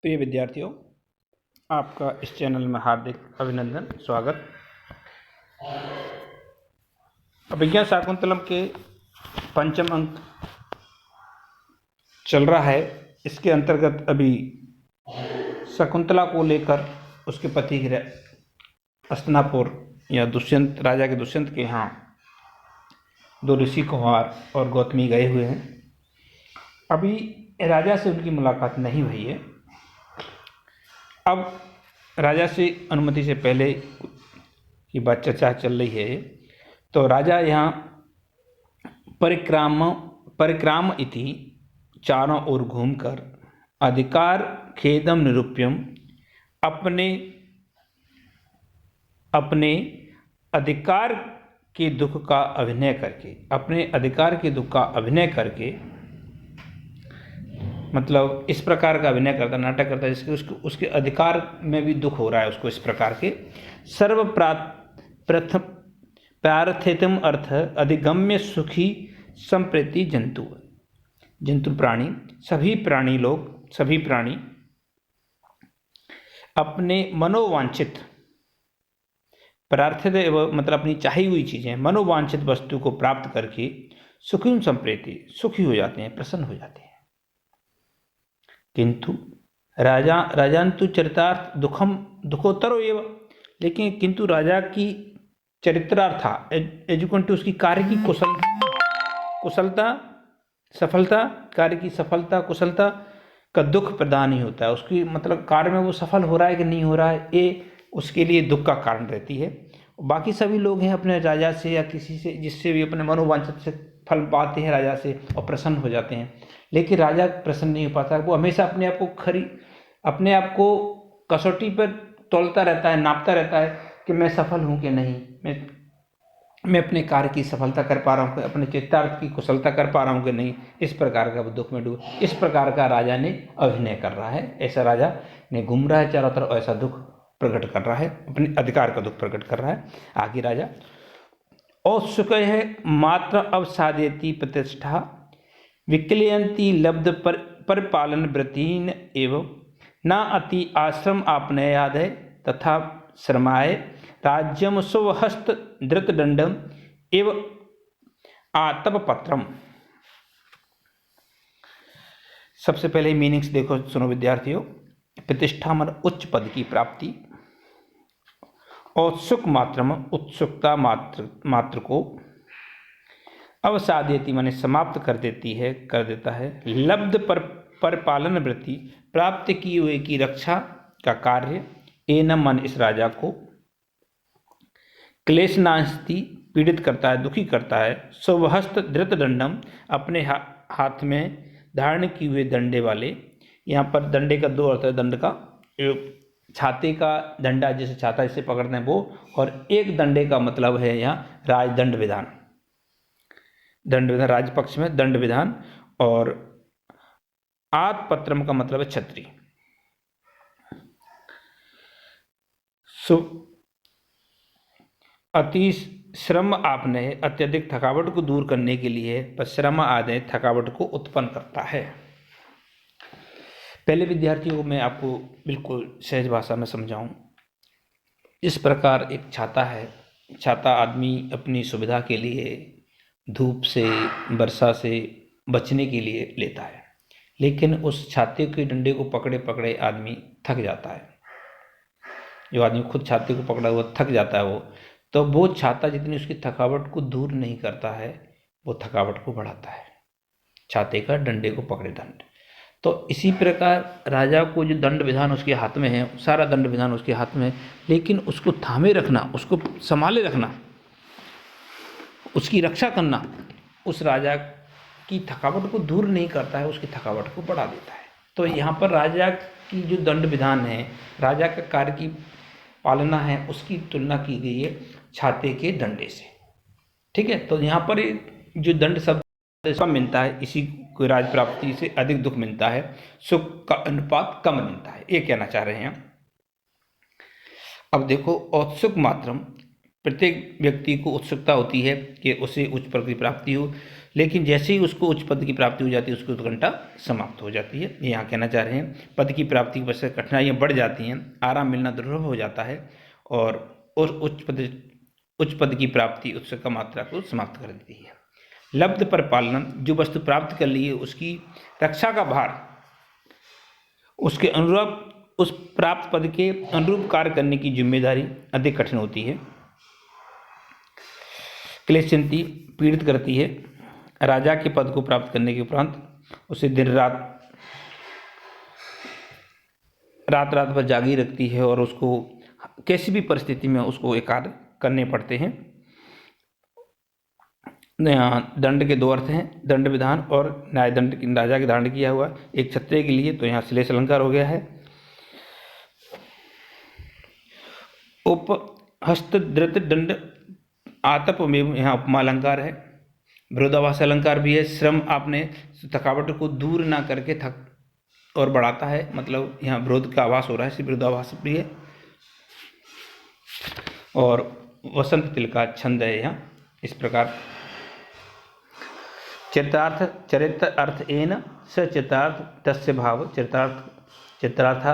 प्रिय विद्यार्थियों, आपका इस चैनल में हार्दिक अभिनंदन, स्वागत। अभिज्ञा शाकुंतलम के पंचम अंक चल रहा है। इसके अंतर्गत अभी शकुंतला को लेकर उसके पति हस्तिनापुर या दुष्यंत राजा के दुष्यंत के यहाँ दो ऋषि कुमार और गौतमी गए हुए हैं। अभी राजा से उनकी मुलाकात नहीं हुई है। अब राजा से अनुमति से पहले की बात चर्चा चल रही है। तो राजा यहाँ परिक्राम इति चारों ओर घूमकर अधिकार खेदम निरूप्यम अपने अधिकार के दुख का अभिनय करके मतलब इस प्रकार का अभिनय करता, नाटक करता है जिसके उसके अधिकार में भी दुख हो रहा है उसको। इस प्रकार के सर्व प्रथम प्रार्थितम अर्थ अधिगम्य सुखी संप्रीति जंतु प्राणी सभी प्राणी अपने मनोवांछित प्रार्थित मतलब अपनी चाही हुई चीजें, मनोवांछित वस्तु को प्राप्त करके सुखी संप्रीति सुखी हो जाते हैं, प्रसन्न हो जाते हैं। किंतु राजांतु चरितार्थ दुखोत्तरो एव, लेकिन किंतु राजा की चरित्रार्थ एजुकेंटू उसकी कार्य की कार्य की सफलता कुशलता का दुख प्रदान ही होता है। उसकी मतलब कार्य में वो सफल हो रहा है कि नहीं हो रहा है, ये उसके लिए दुख का कारण रहती है। बाकी सभी लोग हैं अपने राजा से या किसी से जिससे भी अपने मनोवांछित से फल पाते हैं राजा से और प्रसन्न हो जाते हैं, लेकिन राजा प्रसन्न नहीं हो पाता। वो हमेशा अपने आप को कसौटी पर तोलता रहता है, नापता रहता है कि मैं सफल हूँ कि नहीं, मैं अपने कार्य की सफलता कर पा रहा हूँ, अपने चित्तार्थ की कुशलता कर पा रहा हूँ कि नहीं। इस प्रकार का दुख में डूब, इस प्रकार का राजा ने अभिनय कर रहा है। ऐसा राजा ने घूम रहा है चारों तरफ, ऐसा दुख प्रकट कर रहा है, अपने अधिकार का दुख प्रकट कर रहा है। आगे राजा औत्सुक है मात्र अवसादेति प्रतिष्ठा विक्लयंती लब्ध परिपालन व्रतीन एवं न अति आश्रम आपनयाद है तथा श्रमाय राज्यम स्वहस्त धृतदंडम एवं आतपपत्रम। सबसे पहले मीनिंग्स देखो, सुनो विद्यार्थियों। प्रतिष्ठा मन उच्च पद की प्राप्ति, औत्सुक मात्रम उत्सुकता मात्र को, अवसादेति माने समाप्त कर देता है, लब्ध परिपालन वृत्ति प्राप्त की हुए की रक्षा का कार्य, एनम मन इस राजा को, क्लेशनास्ति पीड़ित करता है, दुखी करता है, स्वहस्त धृतदंडम अपने हाथ में धारण किए हुए दंडे वाले। यहाँ पर दंडे का दो अर्थ है। दंड का छाते का दंडा जिसे छाता जिसे पकड़ते हैं वो, और एक दंडे का मतलब है यहाँ राजदंड विधान। दंड विधान राजपक्ष में दंड विधान, और आतपत्रम का मतलब है छत्री। अति श्रम आपने अत्यधिक थकावट को दूर करने के लिए श्रम आदि थकावट को उत्पन्न करता है। पहले विद्यार्थियों को मैं आपको बिल्कुल सहज भाषा में समझाऊं। इस प्रकार एक छाता है, छाता आदमी अपनी सुविधा के लिए धूप से वर्षा से बचने के लिए लेता है, लेकिन उस छाते के डंडे को पकड़े पकड़े आदमी थक जाता है। जो आदमी खुद छाते को पकड़ा हुआ थक जाता है तो वो छाता जितनी उसकी थकावट को दूर नहीं करता है, वो थकावट को बढ़ाता है। छाते का डंडे को पकड़े दंड। तो इसी प्रकार राजा को जो दंड विधान उसके हाथ में है, सारा दंड विधान उसके हाथ में है, लेकिन उसको थामे रखना, उसको संभाले रखना, उसकी रक्षा करना उस राजा की थकावट को दूर नहीं करता है, उसकी थकावट को बढ़ा देता है। तो यहाँ पर राजा की जो दंड विधान है, राजा का कार्य की पालना है, उसकी तुलना की गई है छाते के डंडे से। ठीक है, तो यहाँ पर जो दंड शब्द कम मिलता है, इसी को राज प्राप्ति से अधिक दुख मिलता है, सुख का अनुपात कम मिलता है, ये कहना चाह रहे हैं। अब देखो, औत्सुक मात्रम, प्रत्येक व्यक्ति को उत्सुकता होती है कि उसे उच्च पद की प्राप्ति हो। लेकिन जैसे ही उसको उच्च पद की प्राप्ति हो जाती है उसकी उत्कंठा समाप्त हो जाती है। ये यहाँ कहना चाह रहे हैं, पद की प्राप्ति की वजह से कठिनाइयाँ बढ़ जाती हैं, आराम मिलना दुर्लभ हो जाता है और उच्च पद की प्राप्ति उत्सुक का मात्रा को समाप्त कर देती है। लब्ध पर पालनम, जो वस्तु प्राप्त कर ली है उसकी रक्षा का भार उसके अनुरूप उस प्राप्त पद के अनुरूप कार्य करने की जिम्मेदारी अधिक कठिन होती है। क्लेशचिंती, पीड़ित करती है। राजा के पद को प्राप्त करने के उपरांत उसे दिन रात भर जागी रखती है और उसको कैसी भी परिस्थिति में उसको ये कार्य करने पड़ते हैं। दंड के दो अर्थ हैं, दंड विधान और न्याय दंड की राजा के धारण किया हुआ एक क्षत्रिय के लिए, तो यहाँ श्लेष अलंकार हो गया है। उपहस्त धृत दंड आतप में यहाँ उपमा अलंकार है। विरोधाभास अलंकार भी है। श्रम आपने थकावट को दूर ना करके थक और बढ़ाता है, मतलब यहाँ विरोध का आभास हो रहा है, इसलिए विरोधाभास भी है। और वसंत तिल का छंद है यहाँ इस प्रकार। चरित्र अर्थ एन स चित्रार्थ तस्य भाव चित्रार्थ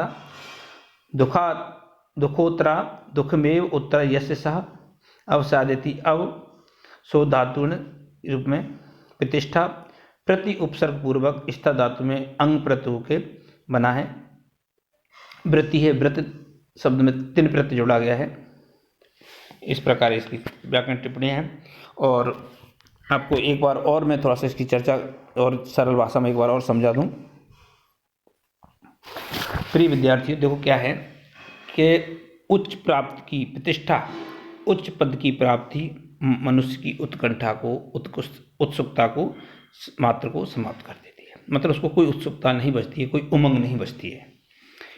दुखोत्तरा दुखमेव उत्तर यस्य सह अवसादयति अव सो धातुण रूप में प्रतिष्ठा प्रति उपसर्ग पूर्वक स्था धातु में अंग प्रत्यु के बना है। वृत्ति है, व्रत शब्द में 3 प्रत्यय जोड़ा गया है। इस प्रकार इसकी व्याकरण टिप्पणी है। और आपको एक बार और मैं थोड़ा सा इसकी चर्चा और सरल भाषा में एक बार और समझा दूं। प्रिय विद्यार्थियों, देखो क्या है कि उच्च प्राप्ति की प्रतिष्ठा, उच्च पद की प्राप्ति मनुष्य की उत्कंठा को, उत्सुकता को, मात्र को समाप्त कर देती है। मतलब उसको कोई उत्सुकता नहीं बचती है, कोई उमंग नहीं बचती है।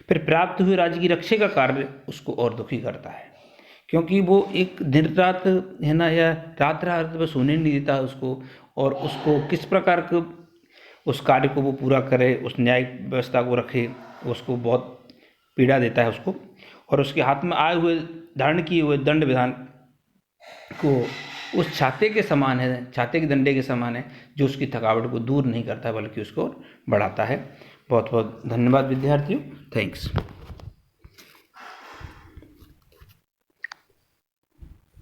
फिर प्राप्त हुए राज्य की रक्षा का कार्य उसको और दुखी करता है, क्योंकि वो एक दिन रात है ना, या रात बस सोने नहीं देता उसको, और उसको किस प्रकार के उस कार्य को वो पूरा करे, उस न्याय व्यवस्था को रखे, उसको बहुत पीड़ा देता है उसको। और उसके हाथ में आए हुए धारण किए हुए दंड विधान को उस छाते के समान है, छाते के डंडे के समान है, जो उसकी थकावट को दूर नहीं करता बल्कि उसको बढ़ाता है। बहुत बहुत धन्यवाद विद्यार्थियों, थैंक्स।